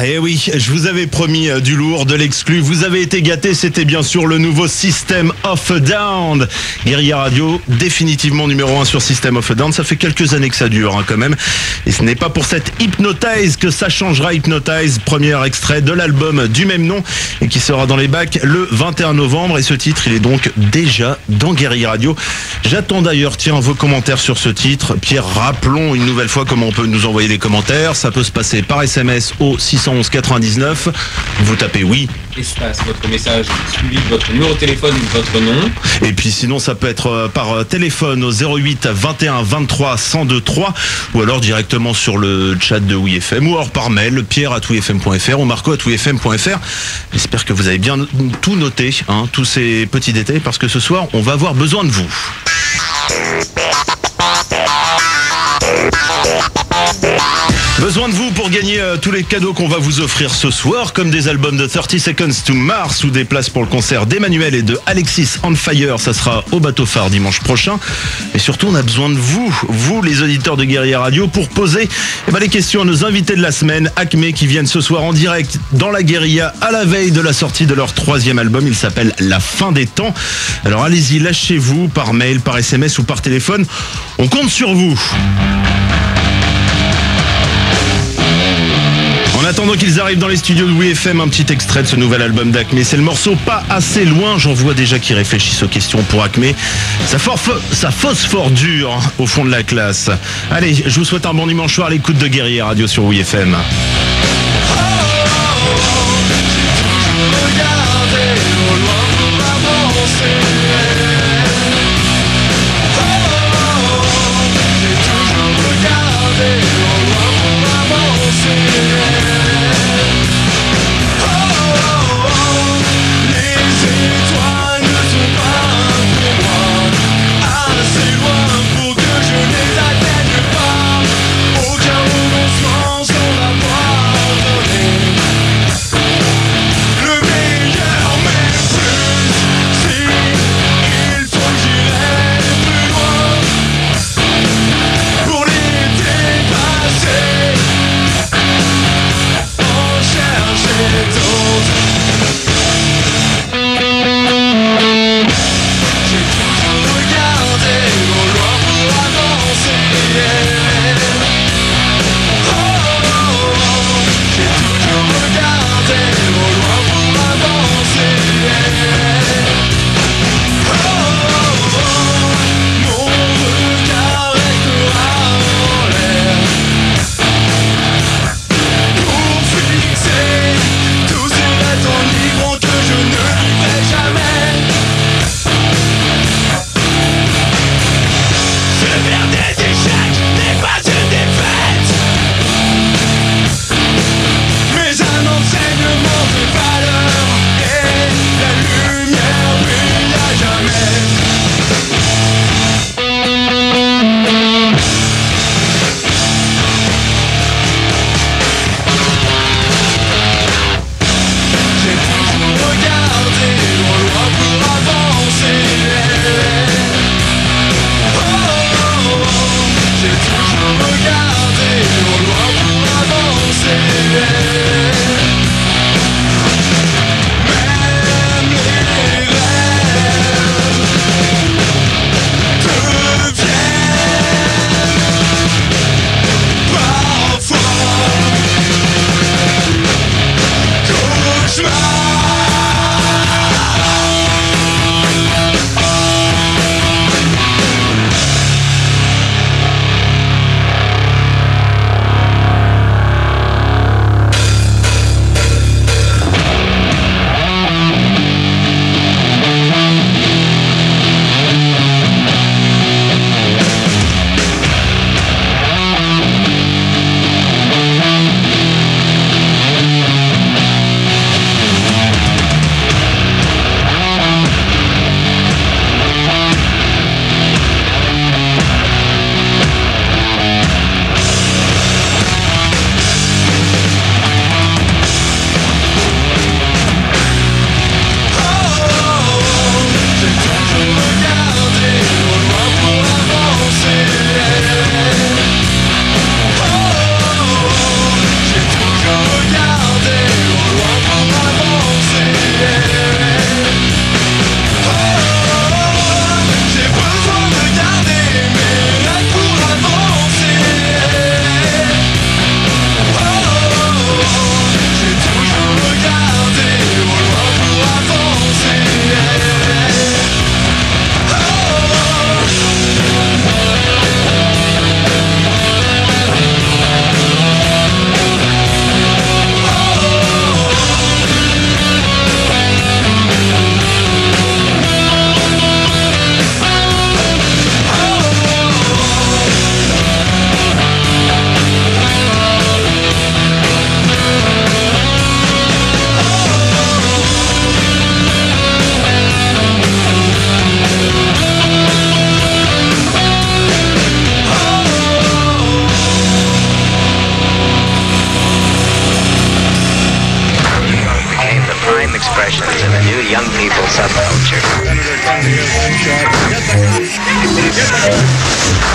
Eh oui, je vous avais promis du lourd, de l'exclu. Vous avez été gâtés, c'était bien sûr le nouveau System of a Down. Guérilla Radio, définitivement numéro 1 sur System of a Down. Ça fait quelques années que ça dure quand même. Et ce n'est pas pour cette Hypnotize que ça changera. Hypnotize, premier extrait de l'album du même nom et qui sera dans les bacs le 21 novembre. Et ce titre, il est donc déjà dans Guérilla Radio. J'attends d'ailleurs, vos commentaires sur ce titre. Pierre, rappelons une nouvelle fois comment on peut nous envoyer des commentaires. Ça peut se passer par SMS au 611 99. Vous tapez oui. Espace, votre message suivi de votre numéro de téléphone ou votre nom. Et puis sinon, ça peut être par téléphone au 08 21 23 102 3 ou alors directement sur le chat de WeFM ou alors par mail pierre@wefm.fr ou marco@wefm.fr. J'espère que vous avez bien tout noté, tous ces petits détails, parce que ce soir, on va avoir besoin de vous. Besoin de vous pour gagner tous les cadeaux qu'on va vous offrir ce soir, comme des albums de 30 Seconds to Mars ou des places pour le concert d'Emmanuel et de Alexis on Fire. Ça sera au Bateau Phare dimanche prochain. Et surtout, on a besoin de vous les auditeurs de Guérilla Radio, pour poser les questions à nos invités de la semaine, Acme, qui viennent ce soir en direct dans la Guérilla à la veille de la sortie de leur 3e album. Il s'appelle La Fin des Temps. Alors allez-y, lâchez-vous par mail, par SMS ou par téléphone. On compte sur vous. En attendant qu'ils arrivent dans les studios de WeFM, un petit extrait de ce nouvel album d'Acme. C'est le morceau Pas assez loin. J'en vois déjà qui réfléchissent aux questions pour Acme. Ça phosphore dur au fond de la classe. Allez, je vous souhaite un bon dimanche soir à l'écoute de Guérilla Radio sur WeFM. Aucun moment, on va voir.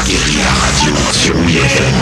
Guérilla Radio sur WFM.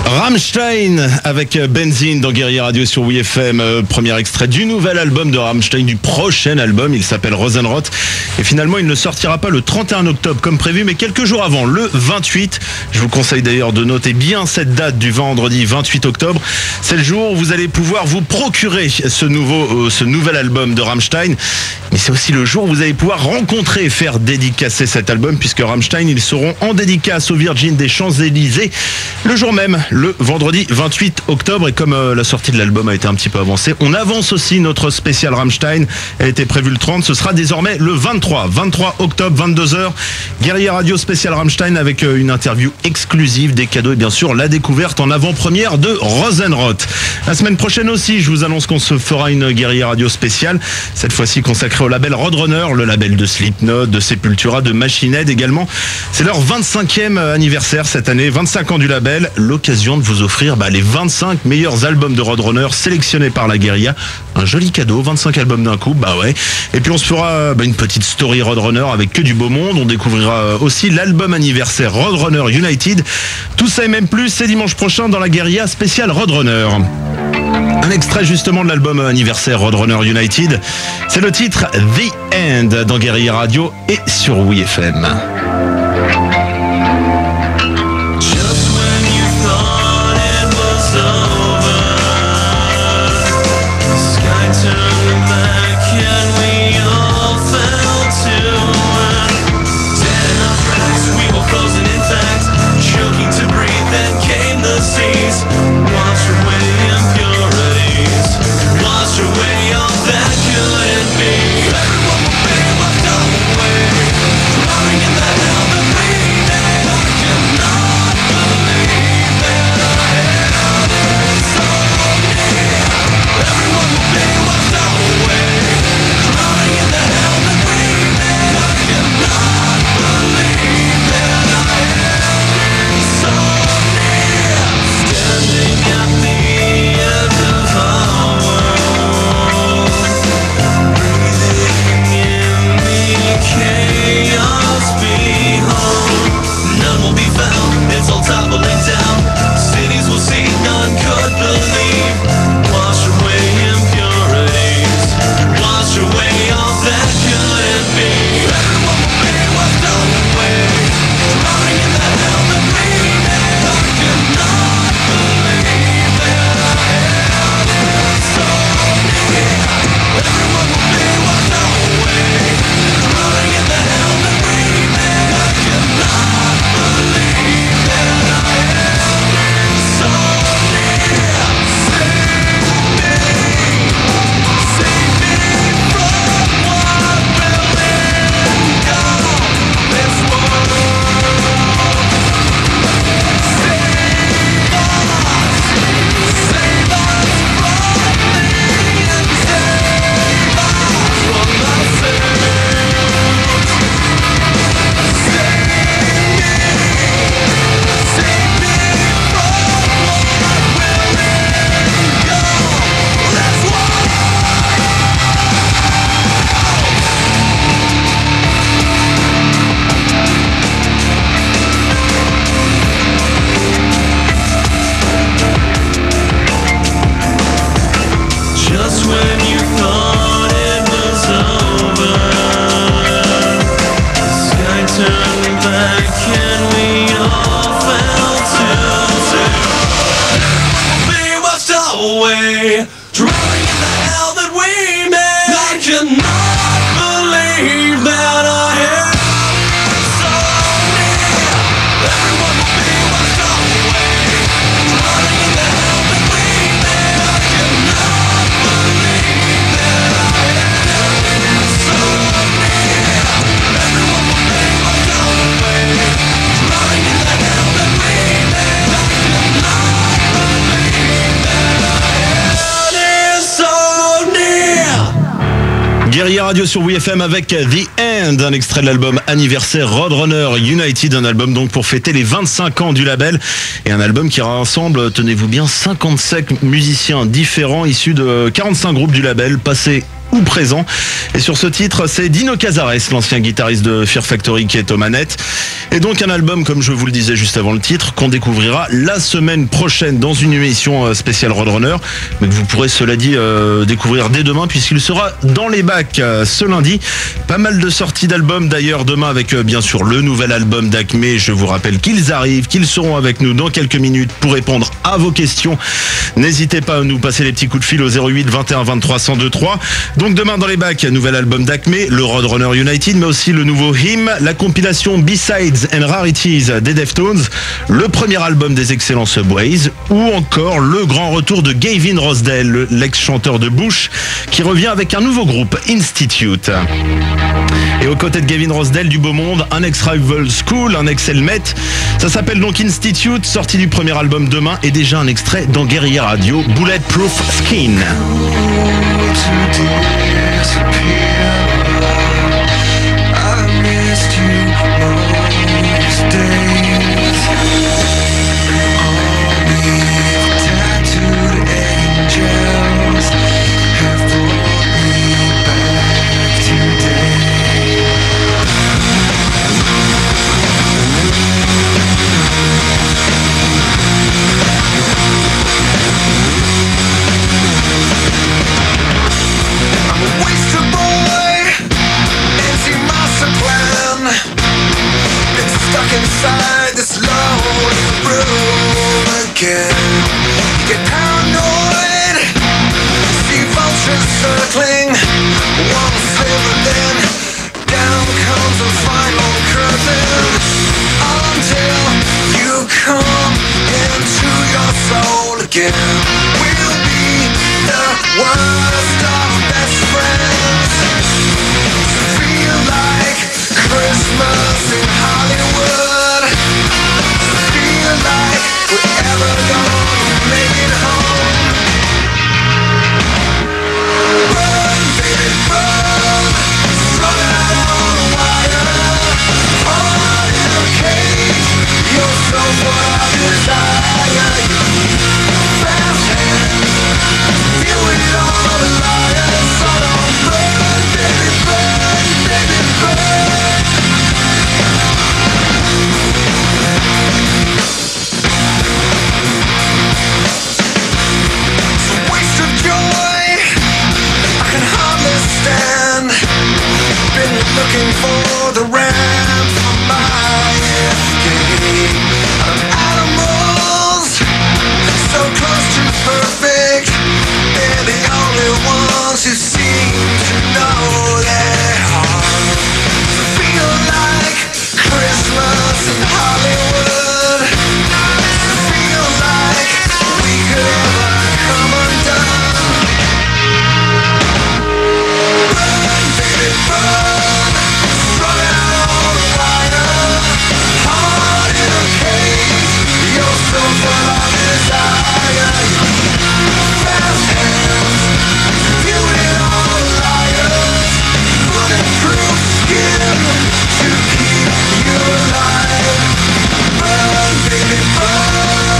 Rammstein avec Benzine dans Guérilla Radio sur WFM. Premier extrait du nouvel album de Rammstein, du prochain album. Il s'appelle Rosenrot. Et finalement, il ne sortira pas le 31 octobre comme prévu, mais quelques jours avant, le 28. Je vous conseille d'ailleurs de noter bien cette date du vendredi 28 octobre. C'est le jour où vous allez pouvoir vous procurer ce nouvel album de Rammstein. Mais c'est aussi le jour où vous allez pouvoir rencontrer et faire dédicacer cet album, puisque Rammstein, ils seront en dédicace au Virgin des Champs-Élysées le jour même, le vendredi 28 octobre. Et comme la sortie de l'album a été un petit peu avancée, on avance aussi notre spécial Rammstein. Elle était prévue le 30, ce sera désormais le 23 octobre, 22h. Guérilla Radio spécial Rammstein avec une interview exclusive, des cadeaux et bien sûr la découverte en avant-première de Rosenrot. La semaine prochaine aussi, je vous annonce qu'on se fera une Guérilla Radio spéciale, cette fois-ci consacrée au label Roadrunner, le label de Slipknot, de Sepultura, de Machine Head également. C'est leur 25e anniversaire cette année, 25 ans du label, l'occasion de vous vous offrir les 25 meilleurs albums de Roadrunner sélectionnés par la guérilla. Un joli cadeau, 25 albums d'un coup, ouais. Et puis on se fera une petite story Roadrunner avec que du beau monde. On découvrira aussi l'album anniversaire Roadrunner United. Tout ça et même plus, c'est dimanche prochain dans la guérilla spéciale Roadrunner. Un extrait justement de l'album anniversaire Roadrunner United. C'est le titre The End dans Guérilla Radio et sur WeFM. Guérilla Radio sur WeFM avec The End, un extrait de l'album anniversaire Roadrunner United, un album donc pour fêter les 25 ans du label et un album qui rassemble, tenez-vous bien, 57 musiciens différents issus de 45 groupes du label, passés ou présent. Et sur ce titre, c'est Dino Cazares, l'ancien guitariste de Fear Factory, qui est aux manettes. Et donc un album, comme je vous le disais juste avant le titre, qu'on découvrira la semaine prochaine dans une émission spéciale Roadrunner, mais que vous pourrez, cela dit, découvrir dès demain, puisqu'il sera dans les bacs ce lundi. Pas mal de sorties d'albums d'ailleurs demain, avec bien sûr le nouvel album d'Acme. Je vous rappelle qu'ils arrivent, qu'ils seront avec nous dans quelques minutes pour répondre à vos questions. N'hésitez pas à nous passer les petits coups de fil au 08 21 23 1023. Donc demain dans les bacs, nouvel album d'Acme, le Roadrunner United, mais aussi le nouveau Hymn, la compilation B-Sides and Rarities des Deftones, le premier album des excellents Subways, ou encore le grand retour de Gavin Rossdale, l'ex-chanteur de Bush, qui revient avec un nouveau groupe, Institute. Et aux côtés de Gavin Rossdale, du beau monde, un ex-Rival School, un ex-Helmet. Ça s'appelle donc Institute, sorti du premier album demain, et déjà un extrait dans Guérilla Radio, Bulletproof Skin. I missed you most days. All inside this lonely room again. You get paranoid, see vultures circling, one sliver, then down comes the final curtain, until you come into your soul again. We'll be the worst of best friends. Feel like Christmas in Hollywood. Feel like we're ever gonna make it home. Run, baby, run. Run out on a wire. Heart in a cage. You're so full of desire. Fast hands. You and all the liars. So don't burn, baby, burn, baby, burn. Waste of joy, I can hardly stand. Been looking for the ramp for my escape. Out of animals, so close to perfect. They're the only ones who seem to know their heart. Feel like Christmas in Hollywood. Feel like we could ever come undone. Run, baby, run. Run out on a wire. Heart in a cage. You're so full of desire. Fast hands. You and all the liars. Bulletproof skin to keep you alive. Run, baby, run.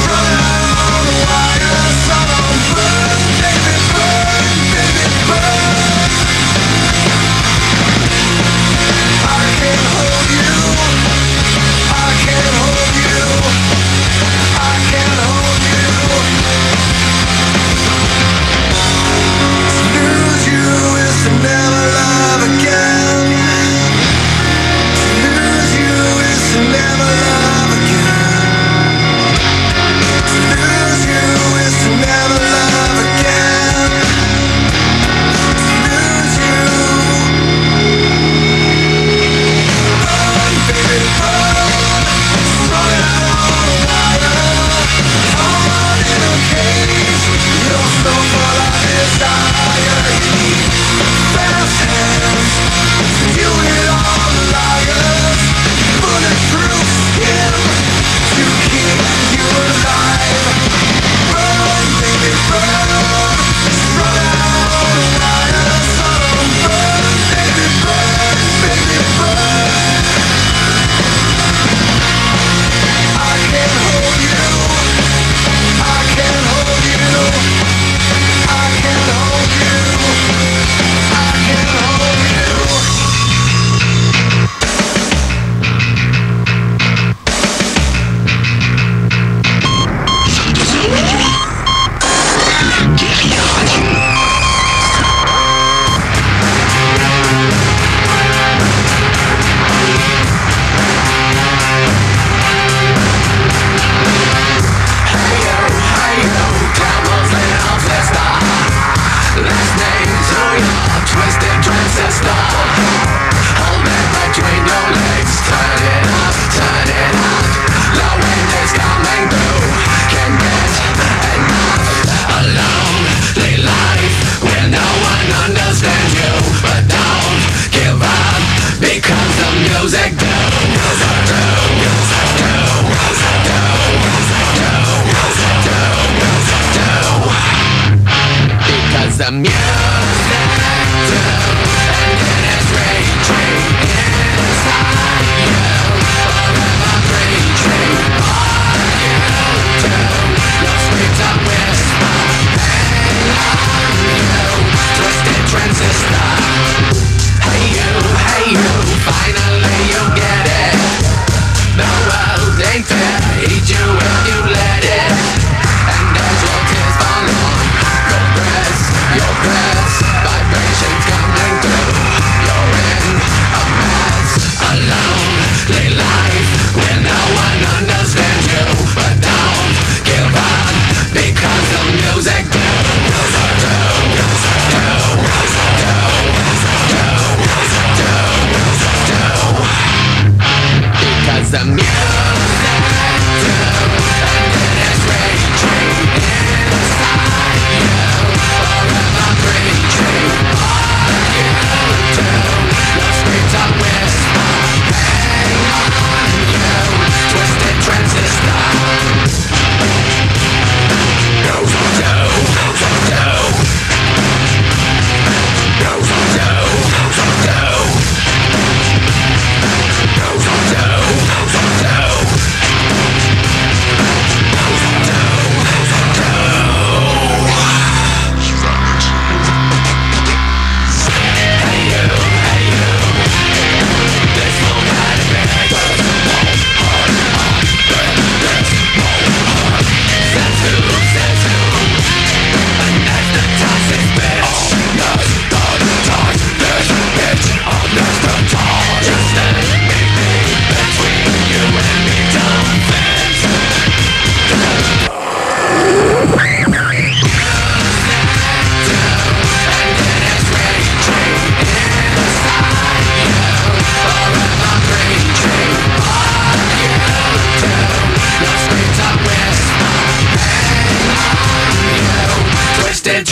Run out on a wire. So don't burn, baby, burn, baby, burn. I can't hold you. I can't hold you. I can't hold you. To lose you is to never love again. To lose you is to never love again. To lose you is to never love again. To lose you. Run, baby, run. Run out on a wire. Heart in a cage. You're so full of desire. Fast hands. You and all the liars. Bulletproof skin to keep you alive. Run, baby, run. Run out on a wire. So don't burn, baby, burn, baby, burn. I can't hold you. I can't hold you. I can't hold you. I can't hold you. Twisted transistor. Hold it between your legs. Turn it up, turn it up. The wind is coming through. Can't get enough. A lonely life where no one understands you. But don't give up because the music do. Because the music life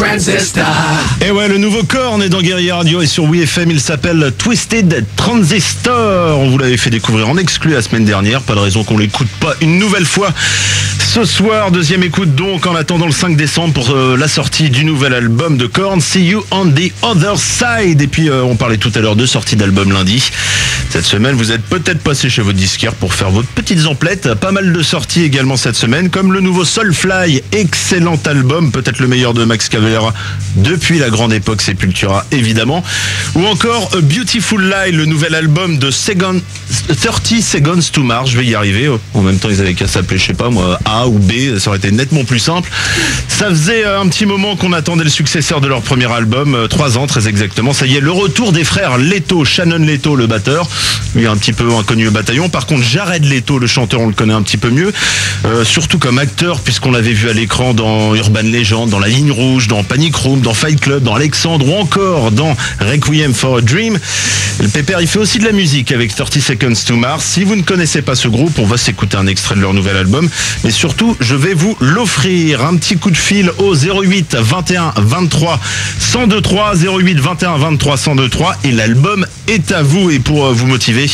Transistor. Et ouais, le nouveau Korn est dans Guerilla Radio et sur WeFM, il s'appelle Twisted Transistor. On vous l'avait fait découvrir en exclu la semaine dernière, pas de raison qu'on l'écoute pas une nouvelle fois. Ce soir, deuxième écoute donc en attendant le 5 décembre pour la sortie du nouvel album de Korn, See You on the Other Side. Et puis on parlait tout à l'heure de sortie d'album lundi. Cette semaine, vous êtes peut-être passé chez votre disquaire pour faire vos petites emplettes. Pas mal de sorties également cette semaine, comme le nouveau Soulfly, excellent album, peut-être le meilleur de Max Cavalera depuis la grande époque Sepultura évidemment. Ou encore A Beautiful Lie, le nouvel album de 30 Seconds to Mars, je vais y arriver. En même temps, ils avaient qu'à s'appeler, je sais pas moi, A ou B, ça aurait été nettement plus simple. Ça faisait un petit moment qu'on attendait le successeur de leur premier album, 3 ans très exactement. Ça y est, le retour des frères Leto, Shannon Leto, le batteur, lui un petit peu inconnu au bataillon. Par contre, Jared Leto, le chanteur, on le connaît un petit peu mieux, surtout comme acteur, puisqu'on l'avait vu à l'écran dans Urban Legend, dans La Ligne Rouge, dans Panic Room, dans Fight Club, dans Alexandre ou encore dans Requiem for a Dream. Le pépère, il fait aussi de la musique avec 30 Seconds to Mars. Si vous ne connaissez pas ce groupe, on va s'écouter un extrait de leur nouvel album. Mais surtout, je vais vous l'offrir. Un petit coup de fil au 08 21 23 1023, 08 21 23 1023 et l'album est à vous. Et pour vous motiver,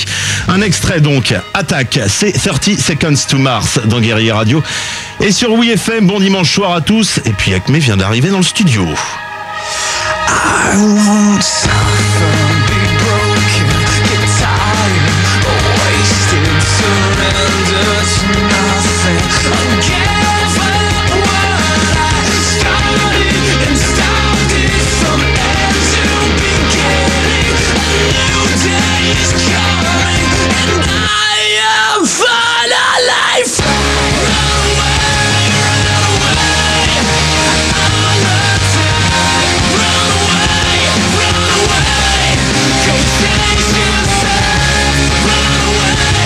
un extrait donc, Attaque, c'est 30 Seconds to Mars dans Guerilla Radio. Et sur WeFM, bon dimanche soir à tous. Et puis Acme vient d'arriver dans le studio. I won't suffer, be broken, get tired, wasted, surrender to nothing. I'll give up what I started and stopped it from end to beginning. A new day is coming and I am finally free. Run away, I'll attack. Run away, go chase yourself. Run away, I would've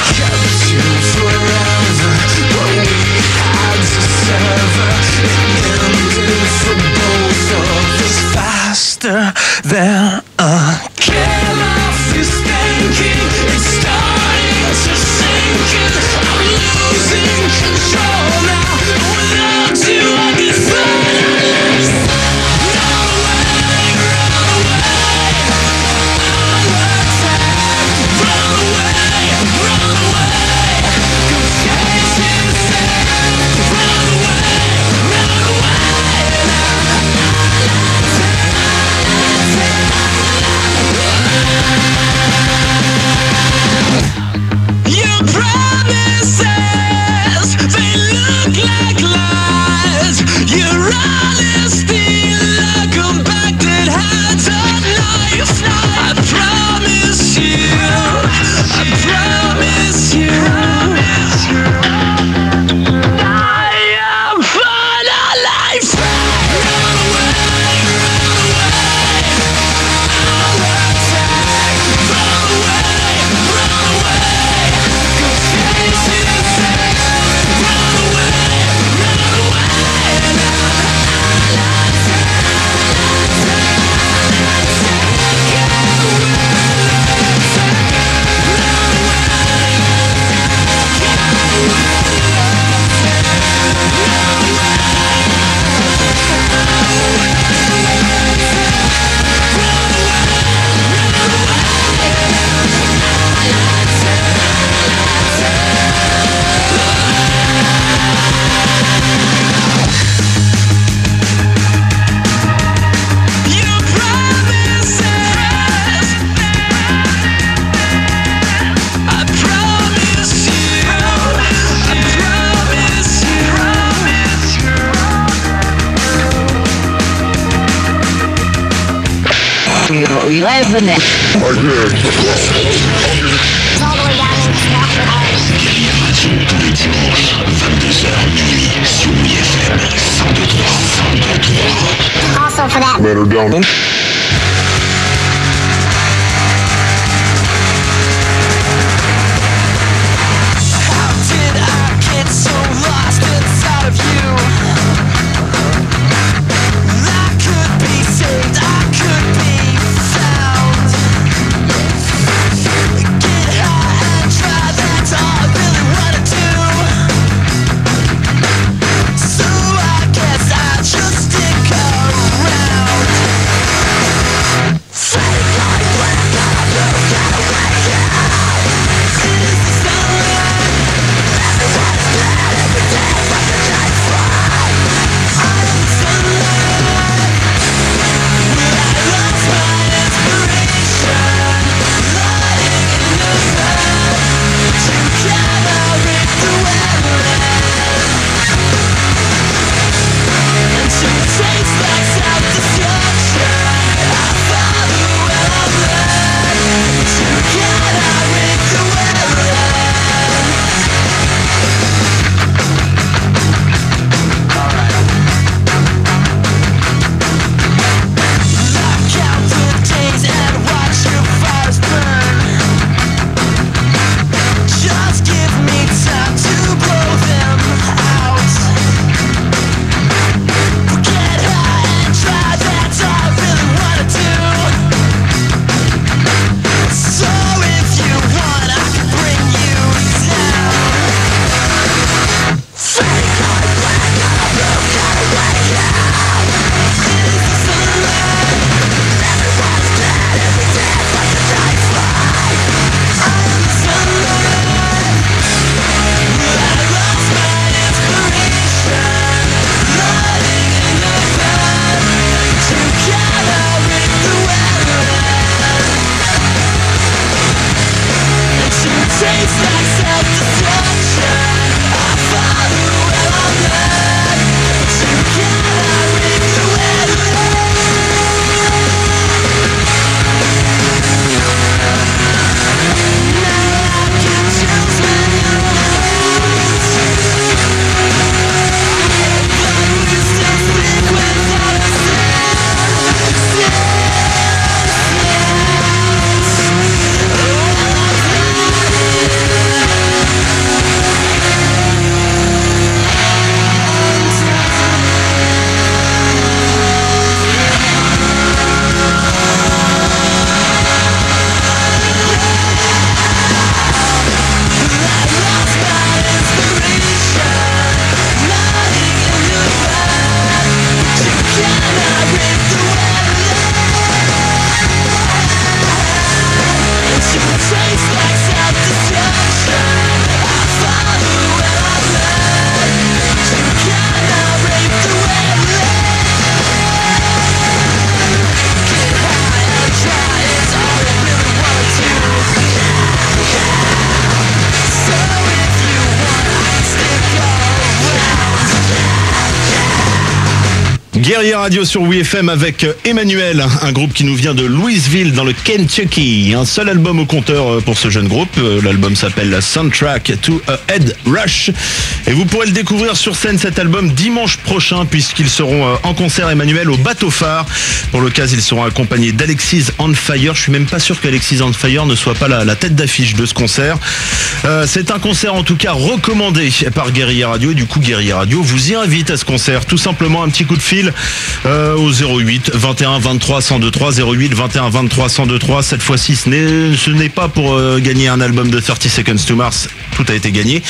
kept you forever, but we had to sever. It ended for both of us faster than a kill off is thinking. It's starting to sink in. I'm losing control now. Without you I can finally run away, I'll attack. Run away, go chase yourself. Run away, your promises, they look like lies. Your honesty like a back-dead hands of knife. I promise you, I promise you, I am finally free. Run away, I'll attack. Run away, go chase yourself. Run away, your promises, I promise you, I promise Guerilla Radio tous les dimanches, 22h minuit sur WeFM 102.3. Also for that. How did I get so lost inside of you? I could be saved, I could be found. Guerrier Radio sur WeFM avec Emmanuel, un groupe qui nous vient de Louisville dans le Kentucky. Un seul album au compteur pour ce jeune groupe. L'album s'appelle Soundtrack to a Head Rush. Et vous pourrez le découvrir sur scène cet album dimanche prochain puisqu'ils seront en concert Emmanuel au Bateau Phare. Pour l'occasion, ils seront accompagnés d'Alexis on Fire. Je suis même pas sûr qu'Alexis on Fire ne soit pas la tête d'affiche de ce concert. C'est un concert en tout cas recommandé par Guerrier Radio et du coup Guerrier Radio vous y invite à ce concert. Tout simplement un petit coup de fil au 08 21 23 1023 08 21 23 1023. Cette fois-ci ce n'est pas pour gagner un album de 30 Seconds to Mars, tout a été gagné,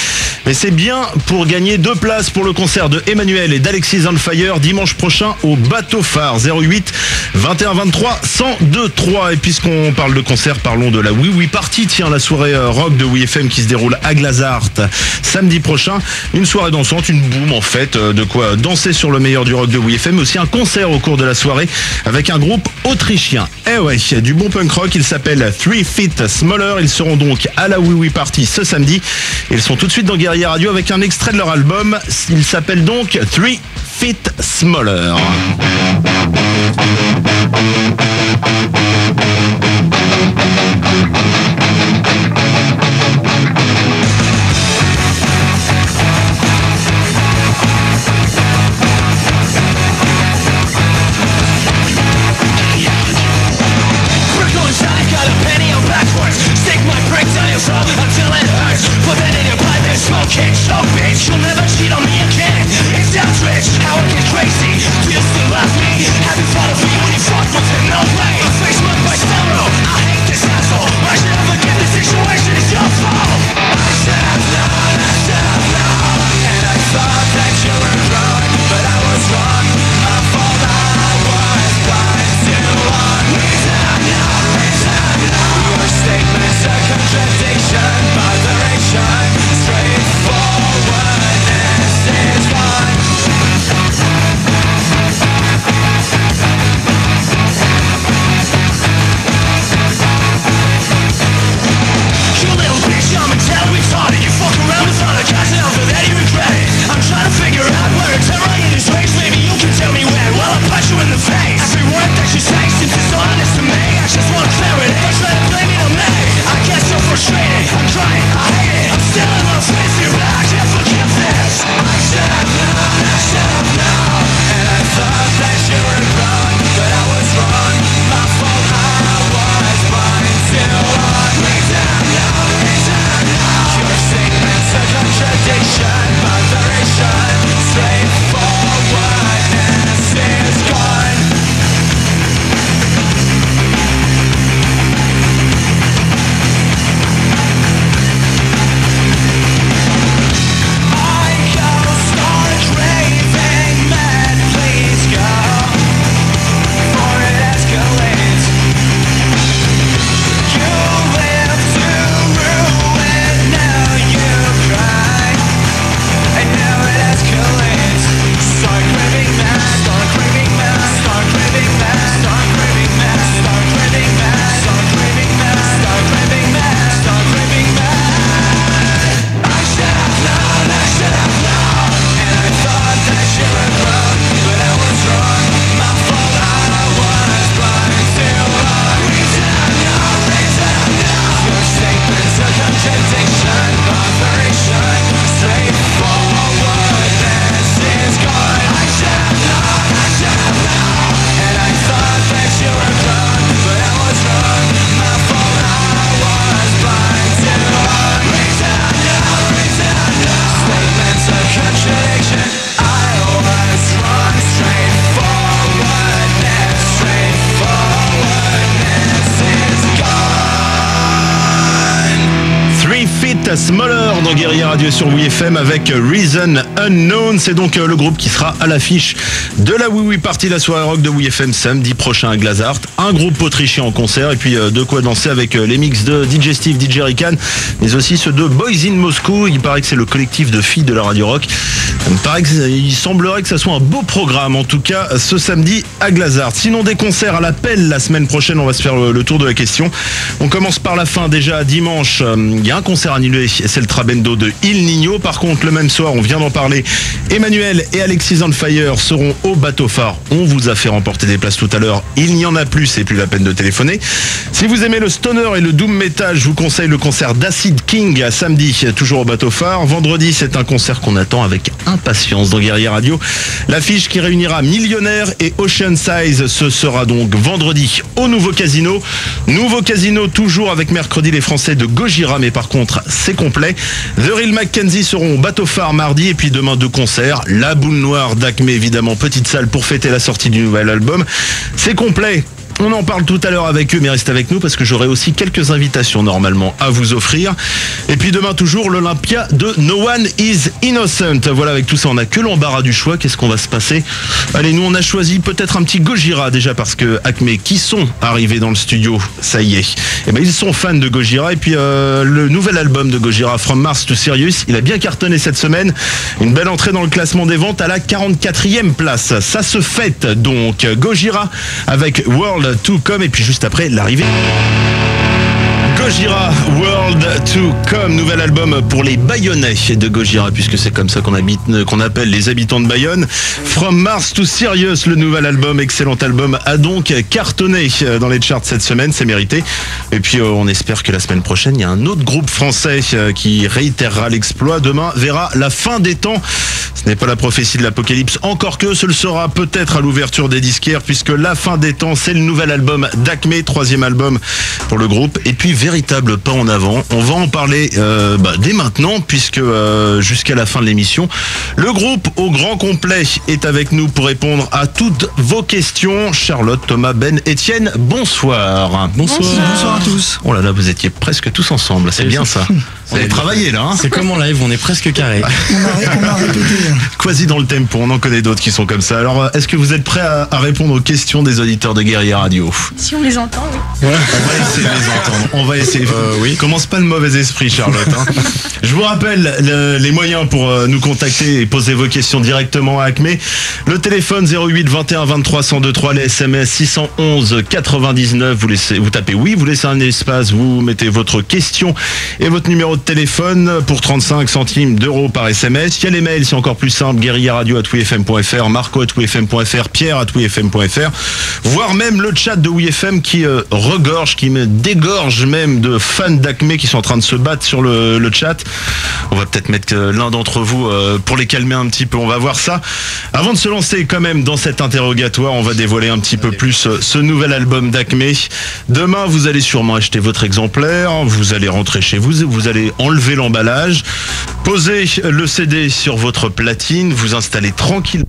mais c'est bien pour gagner 2 places pour le concert de Emmanuel et d'Alexis on Fire dimanche prochain au Bateau Phare. 08 21 23 1023. Et puisqu'on parle de concert, parlons de la Oui Oui Party. Tiens, la soirée rock de WeFM qui se déroule à Glazart samedi prochain, une soirée dansante, une boum en fait, de quoi danser sur le meilleur du rock de WeFM, mais aussi un concert au cours de la soirée avec un groupe autrichien. Eh ouais, du bon punk rock, il s'appelle 3 Feet Smaller. Ils seront donc à la Oui Oui Party ce samedi. Ils sont tout de suite dans Guerrier Radio avec un extrait de leur album. Il s'appelle donc 3 Feet Smaller. Until it hurts, but then in your blood there's smoking. So bitch, you'll never cheat on me again. It sounds rich, how it gets crazy. Do you still love me? Have you thought of me when you fucked with him? No way. My face marked by sorrow. I hate this asshole. I should never get this situation. It's your fault. I should have known, and I thought that you were wrong, but I was wrong. My fault, I was blind to one reason. Your statement's a contradiction, botheration, straightforwardness is one. You little bitch, I'm a tell retarded. You fuck around with other guys and after that you regret it. I'm trying to figure out where it's at right in this race. Maybe you can tell me when. Well, I'll punch you in the face. Every word that you say seems dishonest to me. I just want clarity. Don't try to blame it on me. I get so frustrated. I'm trying, I hate it. I'm still in love with you, but I can't forgive this. I should have known, and I thought that you were wrong, but I was wrong. My fault, I was blind to one reason. Your statement's a contradiction, botheration, straightforwardness is gone. Smaller dans Guerrier Radio sur WeFM avec Reason Unknown. C'est donc le groupe qui sera à l'affiche de la Oui Oui Party, la soirée rock de WeFM samedi prochain à Glazart. Un groupe autrichien en concert et puis de quoi danser avec les mix de DJ Steve, DJ Rican, mais aussi ceux de Boys in Moscow. Il paraît que c'est le collectif de filles de la radio rock. Il semblerait que ça soit un beau programme, en tout cas ce samedi à Glazart. Sinon des concerts à l'appel la semaine prochaine, on va se faire le tour de la question. On commence par la fin déjà dimanche. Il y a un concert annulé, c'est le Trabé Bendo de Il Niño. Par contre, le même soir, on vient d'en parler, Emmanuel et Alexis on Fire seront au bateau phare. On vous a fait remporter des places tout à l'heure. Il n'y en a plus, c'est plus la peine de téléphoner. Si vous aimez le stoner et le doom metal, je vous conseille le concert d'Acid King à samedi, toujours au bateau phare. Vendredi, c'est un concert qu'on attend avec impatience dans Guerrier Radio. L'affiche qui réunira Millionnaire et Ocean Size, ce sera donc vendredi au Nouveau Casino. Nouveau Casino toujours avec mercredi les Français de Gojira, mais par contre c'est complet. The Real Mackenzie seront au bateau phare mardi et puis demain 2 concerts. La Boule Noire d'Acme évidemment, petite salle pour fêter la sortie du nouvel album. C'est complet. On en parle tout à l'heure avec eux, mais restez avec nous parce que j'aurai aussi quelques invitations normalement à vous offrir. Et puis demain toujours l'Olympia de No One Is Innocent. Voilà, avec tout ça on n'a que l'embarras du choix. Qu'est-ce qu'on va se passer? Allez, nous on a choisi peut-être un petit Gojira déjà parce que Acme qui sont arrivés dans le studio, ça y est. Et ben ils sont fans de Gojira et puis le nouvel album de Gojira, From Mars to Sirius, il a bien cartonné cette semaine. Une belle entrée dans le classement des ventes à la 44e place. Ça se fête donc. Gojira avec World to Come et puis juste après l'arrivée Gojira, World to Come, nouvel album pour les Bayonnais de Gojira, puisque c'est comme ça qu'on appelle les habitants de Bayonne. From Mars to Sirius, le nouvel album, excellent album, a donc cartonné dans les charts cette semaine, c'est mérité. Et puis on espère que la semaine prochaine, il y a un autre groupe français qui réitérera l'exploit. Demain verra la fin des temps. Ce n'est pas la prophétie de l'apocalypse, encore que ce le sera peut-être à l'ouverture des disquaires, puisque la fin des temps, c'est le nouvel album d'Acme, 3e album pour le groupe. Et puis véritable pas en avant. On va en parler dès maintenant, puisque jusqu'à la fin de l'émission, le groupe au grand complet est avec nous pour répondre à toutes vos questions. Charlotte, Thomas, Ben, Étienne, bonsoir. Bonsoir à tous. Oh là là, vous étiez presque tous ensemble, c'est bien ça. On a travaillé là. C'est comme en live, on est presque carré. On a répété. Quasi dans le tempo, on en connaît d'autres qui sont comme ça. Alors, est-ce que vous êtes prêts à répondre aux questions des auditeurs de Guerrier Radio? Si on les entend, oui. On va essayer de les entendre. On va essayer. Oui. Commence pas le mauvais esprit, Charlotte. Je vous rappelle les moyens pour nous contacter et poser vos questions directement à Acme. Le téléphone 08 21 23 102 les SMS 611 99. Vous tapez oui, vous laissez un espace, vous mettez votre question et votre numéro de téléphone pour 35 centimes d'euros par SMS. Il y a les mails, c'est encore plus simple, guerrillaradio@wifm.fr, marco@wifm.fr, pierre@wifm.fr, voire même le chat de WFM qui regorge, qui me dégorge même de fans d'Acme qui sont en train de se battre sur le chat. On va peut-être mettre l'un d'entre vous pour les calmer un petit peu, on va voir ça. Avant de se lancer quand même dans cet interrogatoire, on va dévoiler un petit peu plus ce nouvel album d'Acme. Demain, vous allez sûrement acheter votre exemplaire, vous allez rentrer chez vous, vous allez enlever l'emballage, poser le CD sur votre platine, vous installez tranquillement